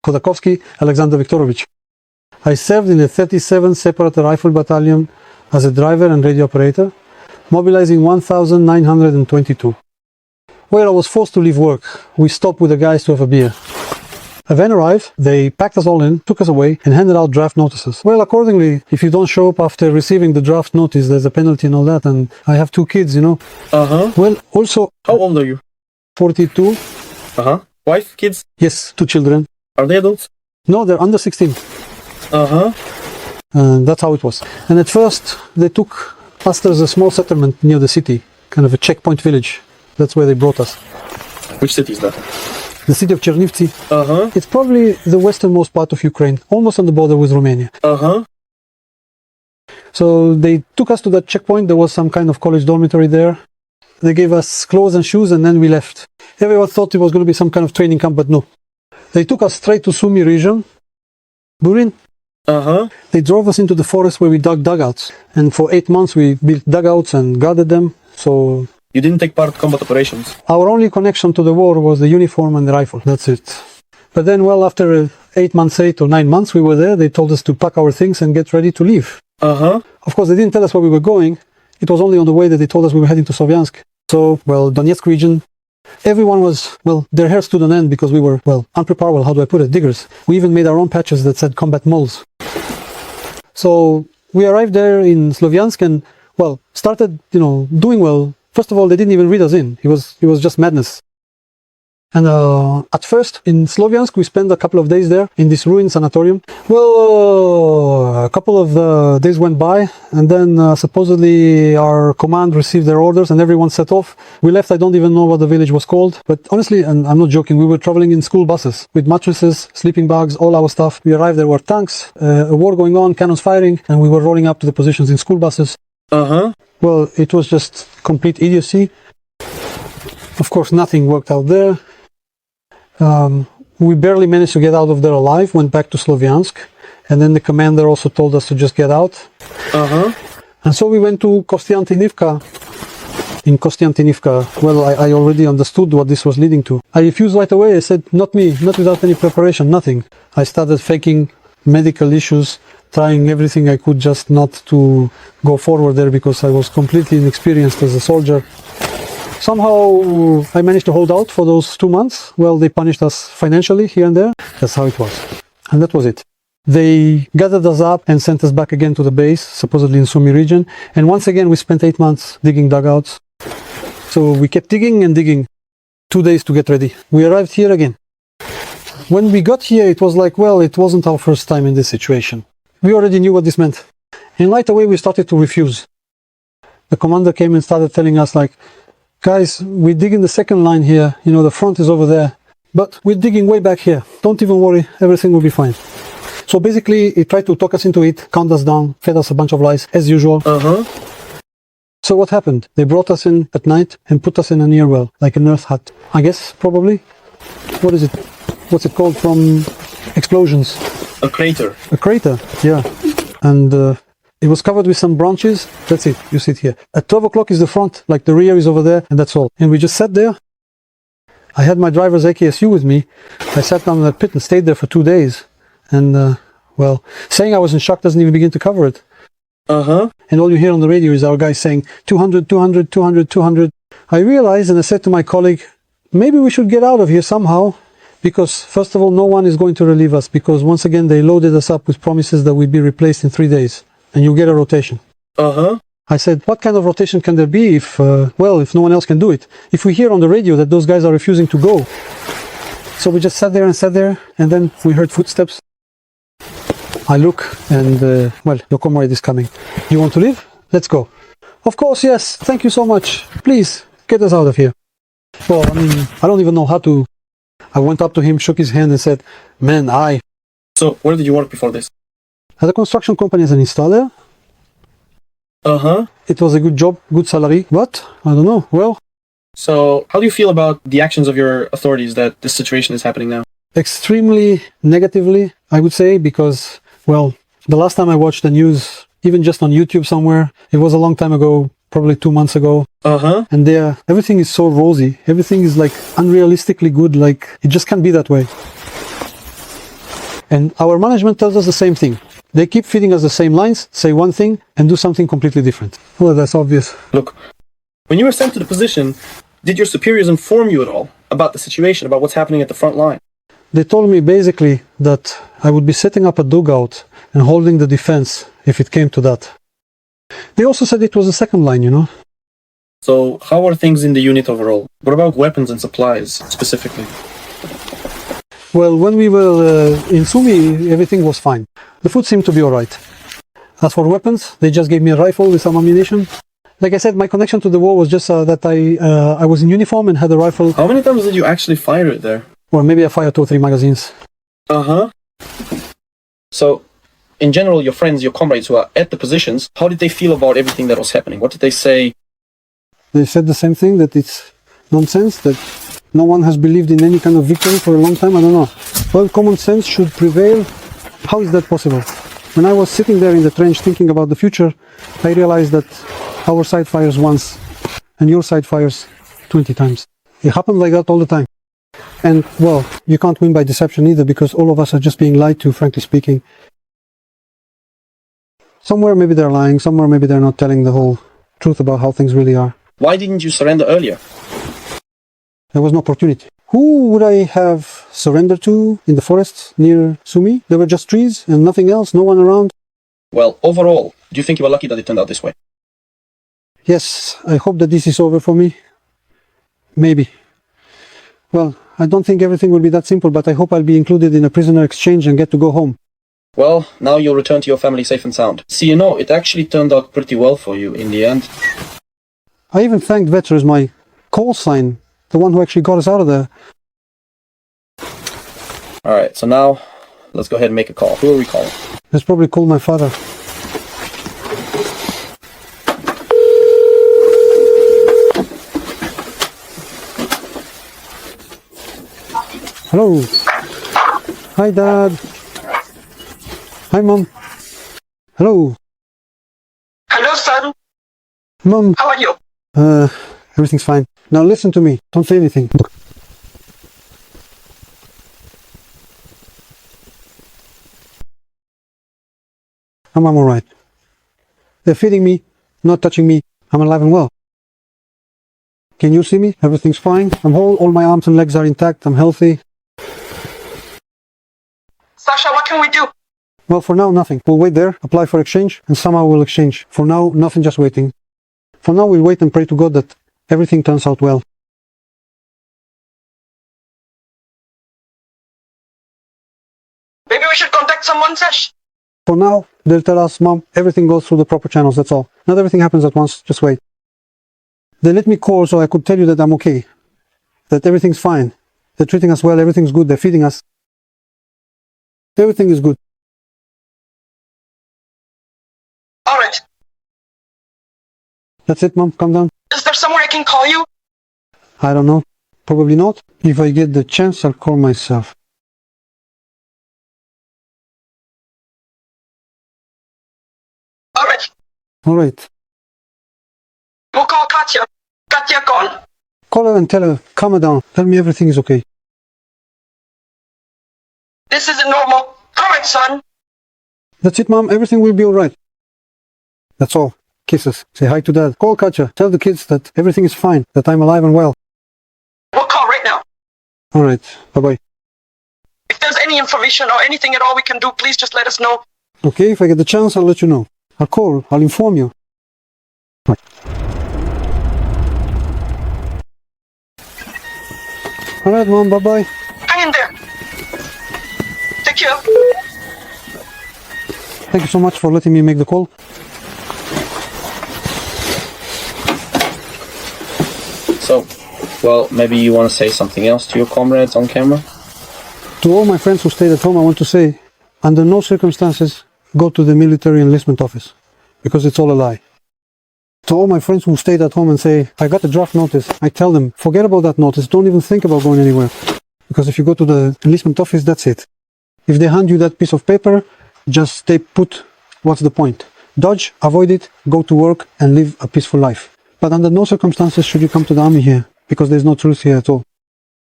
Khodakovsky Alexander Viktorovich. I served in the 37th Separate Rifle Battalion as a driver and radio operator, mobilizing 1,922. Where I was forced to leave work, we stopped with the guys to have a beer. A van arrived, they packed us all in, took us away, and handed out draft notices. Well, accordingly, if you don't show up after receiving the draft notice, there's a penalty and all that, and I have 2 kids, you know. Well, also... How old are you? 42. Wife, kids? Yes, 2 children. Are they adults? No, they're under 16. And that's how it was. And at first, they took us, there's a small settlement near the city, kind of a checkpoint village. That's where they brought us. Which city is that? The city of Chernivtsi. It's probably the westernmost part of Ukraine, almost on the border with Romania. So they took us to that checkpoint. There was some kind of college dormitory there. They gave us clothes and shoes, and then we left. Everyone thought it was going to be some kind of training camp, but no. They took us straight to Sumy region, Burin. They drove us into the forest where we dug dugouts. And for 8 months we built dugouts and guarded them. So... You didn't take part in combat operations? Our only connection to the war was the uniform and the rifle. That's it. But then, well, after 8 or 9 months we were there, they told us to pack our things and get ready to leave. Of course, they didn't tell us where we were going. It was only on the way that they told us we were heading to Slovyansk. So, well, Donetsk region, everyone was, well, their hair stood on end because we were, well, unprepared, well, how do I put it, diggers. We even made our own patches that said combat moles. So we arrived there in Slovyansk and, well, started, you know, doing well. First of all, they didn't even read us in. It was just madness. And at first, in Slovyansk, we spent a couple of days there in this ruined sanatorium. Well, a couple of days went by, and then supposedly our command received their orders and everyone set off. We left, I don't even know what the village was called. But honestly, and I'm not joking, we were traveling in school buses with mattresses, sleeping bags, all our stuff. We arrived, there were tanks, a war going on, cannons firing, and we were rolling up to the positions in school buses. Well, it was just complete idiocy. Of course, nothing worked out there. We barely managed to get out of there alive, went back to Slovyansk, and then the commander also told us to just get out. And so we went to Kostiantynivka. In Kostiantynivka, well, I already understood what this was leading to. I refused right away. I said, not me, not without any preparation, nothing. I started faking medical issues, trying everything I could just not to go forward there because I was completely inexperienced as a soldier. Somehow I managed to hold out for those 2 months. Well, they punished us financially here and there. That's how it was. And that was it. They gathered us up and sent us back again to the base, supposedly in Sumy region. And once again, we spent 8 months digging dugouts. So we kept digging and digging. 2 days to get ready. We arrived here again. When we got here, it was like, well, it wasn't our first time in this situation. We already knew what this meant. And right away, we started to refuse. The commander came and started telling us like, guys, we're digging the second line here, you know, the front is over there, but we're digging way back here. Don't even worry, everything will be fine. So basically, he tried to talk us into it, count us down, fed us a bunch of lies, as usual. So what happened? They brought us in at night and put us in a near well, like an earth hut. I guess, probably. What is it? What's it called from explosions? A crater. A crater, yeah. And it was covered with some branches. That's it. You see it here. At 12 o'clock is the front, like the rear is over there, and that's all. And we just sat there. I had my driver's AKSU with me. I sat down in that pit and stayed there for 2 days. And, well, saying I was in shock doesn't even begin to cover it. And all you hear on the radio is our guys saying, 200, 200, 200, 200. I realized, and I said to my colleague, maybe we should get out of here somehow. Because, first of all, no one is going to relieve us. Because, once again, they loaded us up with promises that we'd be replaced in 3 days. And you get a rotation. I said, what kind of rotation can there be if, well, if no one else can do it? If we hear on the radio that those guys are refusing to go. So we just sat there, and then we heard footsteps. I look, and, well, your comrade is coming. You want to leave? Let's go. Of course, yes. Thank you so much. Please, get us out of here. Well, I mean, I don't even know how to... I went up to him, shook his hand, and said, man, So, where did you work before this? At a construction company as an installer. It was a good job, good salary. But, I don't know, well... So, how do you feel about the actions of your authorities that this situation is happening now? Extremely negatively, I would say, because, well, the last time I watched the news, even just on YouTube somewhere, it was a long time ago, probably 2 months ago. And there, everything is so rosy. Everything is like unrealistically good, like it just can't be that way. And our management tells us the same thing. They keep feeding us the same lines, say one thing, and do something completely different. Well, that's obvious. Look, when you were sent to the position, did your superiors inform you at all about the situation, about what's happening at the front line? They told me basically that I would be setting up a dugout and holding the defense if it came to that. They also said it was a second line, you know. So, how are things in the unit overall? What about weapons and supplies, specifically? Well, when we were in Sumy, everything was fine. The food seemed to be alright. As for weapons, they just gave me a rifle with some ammunition. Like I said, my connection to the war was just that I was in uniform and had a rifle. How many times did you actually fire it there? Or maybe I fired 2 or 3 magazines. Uh-huh. So, in general, your friends, your comrades who are at the positions, how did they feel about everything that was happening? What did they say? They said the same thing, that it's nonsense, that no one has believed in any kind of victory for a long time. I don't know. Well, common sense should prevail. How is that possible? When I was sitting there in the trench thinking about the future, I realized that our side fires once and your side fires 20 times. It happened like that all the time. And, well, you can't win by deception either, because all of us are just being lied to, frankly speaking. Somewhere maybe they're lying, somewhere maybe they're not telling the whole truth about how things really are. Why didn't you surrender earlier? There was no opportunity. Who would I have surrendered to in the forests near Sumy? There were just trees and nothing else, no one around. Well, overall, do you think you were lucky that it turned out this way? Yes, I hope that this is over for me. Maybe. Well, I don't think everything will be that simple, but I hope I'll be included in a prisoner exchange and get to go home. Well, now you'll return to your family safe and sound. See, you know, it actually turned out pretty well for you in the end. I even thanked Vetter as my call sign, the one who actually got us out of there. Alright, so now, let's go ahead and make a call. Who are we calling? Let's probably call my father. Hello. Hi, Dad. Hi, Mom. Hello. Hello, son. Mom. How are you? Everything's fine. Now listen to me. Don't say anything. I'm alright. They're feeding me, not touching me. I'm alive and well. Can you see me? Everything's fine. I'm whole. All my arms and legs are intact. I'm healthy. Sasha, what can we do? Well, for now, nothing. We'll wait there, apply for exchange, and somehow we'll exchange. For now, nothing, just waiting. For now, we'll wait and pray to God that everything turns out well. Maybe we should contact someone, Sash. For now, they'll tell us, Mom, everything goes through the proper channels, that's all. Not everything happens at once, just wait. They let me call so I could tell you that I'm okay. That everything's fine. They're treating us well, everything's good, they're feeding us. Everything is good. All right. That's it, Mom, calm down. Is there somewhere I can call you? I don't know. Probably not. If I get the chance, I'll call myself. All right. All right. We'll call Katya. Katya, call. Call her and tell her, calm her down. Tell me everything is okay. This isn't normal. All right, son. That's it, Mom. Everything will be all right. That's all. Kisses. Say hi to Dad. Call Katya. Tell the kids that everything is fine, that I'm alive and well. We'll call right now. All right. Bye-bye. If there's any information or anything at all we can do, please just let us know. Okay, if I get the chance, I'll let you know. I'll call. I'll inform you. Bye. All right, Mom. Bye-bye. Hang in there. Take care. Thank you so much for letting me make the call. So, well, maybe you want to say something else to your comrades on camera? To all my friends who stayed at home, I want to say, under no circumstances, go to the military enlistment office, because it's all a lie. To all my friends who stayed at home and say, I got a draft notice, I tell them, forget about that notice, don't even think about going anywhere. Because if you go to the enlistment office, that's it. If they hand you that piece of paper, just stay put. What's the point? Dodge, avoid it, go to work and live a peaceful life. But under no circumstances should you come to the army here, because there's no truth here at all.